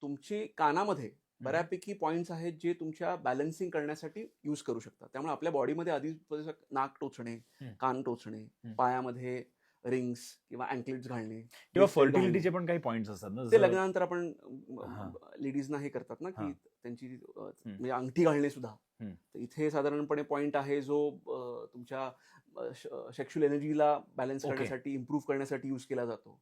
तुमची कानामध्ये बऱ्यापैकी पॉइंट्स आहेत जे तुमच्या बॅलन्सिंग करण्यासाठी यूज करू शकतात. त्यामुळे आपल्या बॉडीमध्ये आधी नाक टोचणे, कान टोचणे, पायामध्ये रिंग्स किंवा अँकलेट्स घालणे किंवा bracelet घालणे. फर्टिलिटीचे पण काही पॉइंट्स असतात ना, ते जसं लग्नानंतर आपण हां. लेडीजना हे करतात ना, की हां. त्यांची म्हणजे अंगठी घालणे सुद्धा. तर इथे साधारणपणे पॉइंट आहे जो तुमच्या सेक्शुअल एनर्जीला बॅलन्स ओके. करण्यासाठी, इम्प्रूव्ह करण्यासाठी यूज केला जातो.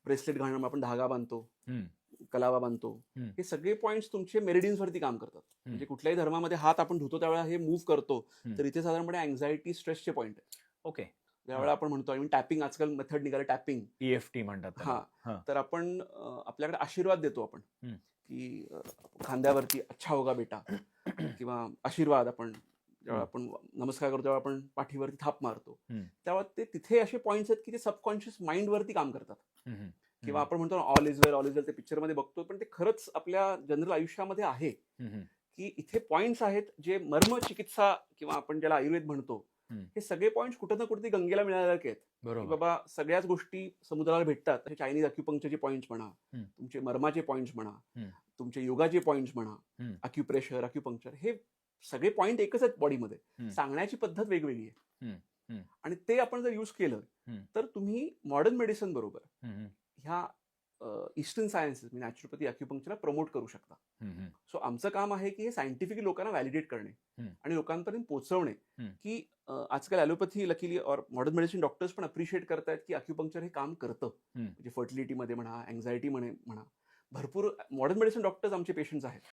ब्रेसलेट घालणं, आपण धागा बांधतो, हम्म. कलावा बांधतो. हे सगळे पॉइंट्स तुमचे मेरिडियन्स वरती काम करतात. म्हणजे कुठल्याही धर्मामध्ये हात आपण धुतो त्यावेळेला हे मूव्ह करतो. तर इथे साधारणपणे अँझायटी, स्ट्रेसचे पॉइंट आहेत. ओके. ज्यावेळेला आपण म्हणतो टॅपिंग, आजकाल मेथड निघाले टॅपिंग. EFT म्हणतात त्याला. हा, तर आपण आपल्याकडे आशीर्वाद देतो आपण, की खांद्यावरती अच्छा होगा बेटा किंवा आशीर्वाद. आपण जेव्हा आपण नमस्कार करतो तेव्हा आपण पाठीवरती थाप मारतो. तेव्हा ते तिथे असे पॉइंट्स आहेत की ते सबकॉन्शियस माइंड वरती काम करतात. किंवा आपण म्हणतो all is well, all is well ते पिक्चर मध्ये बघतो, पण ते खरंच आपल्या जनरल आयुष्यामध्ये आहे. की इथे पॉइंट्स आहेत जे मर्म चिकित्सा किंवा आपण ज्याला आयुर्वेद म्हणतो, हे सगळे पॉइंट्स कुठं ना कुठे गंगेला मिळाल्यासारखे आहेत. की बाबा सगळ्याच गोष्टी समुद्राला भेटतात. चायनीज अक्युपंक्चरचे पॉइंट्स म्हणा, तुमचे मर्माचे पॉइंट्स म्हणा, तुमचे योगाचे पॉइंट्स म्हणा, अक्युप्रेशर, अक्युपंक्चर, हे सगळे पॉइंट एकच आहेत बॉडीमध्ये. सांगण्याची पद्धत वेगवेगळी आहे. आणि ते आपण जर यूज केलं तर तुम्ही मॉडर्न मेडिसिन बरोबर ह्या ईस्टर्न सायन्सेस, नॅचरोपॅथी, अक्युपंक्चरला प्रमोट करू शकता. सो आमचं काम आहे की हे सायंटिफिकली लोकांना व्हॅलिडेट करणे आणि लोकांपर्यंत पोहोचवणे की आजकाल ॲलोपॅथी लकीली और मॉडर्न मेडिसिन डॉक्टर्स पण अप्रिशिएट करतायत की अक्युपंक्चर हे काम करतं. म्हणजे फर्टिलिटीमध्ये म्हणा, अँझायटी म्हणा, भरपूर मॉडर्न मेडिसिन डॉक्टर्स आमचे पेशंट्स आहेत.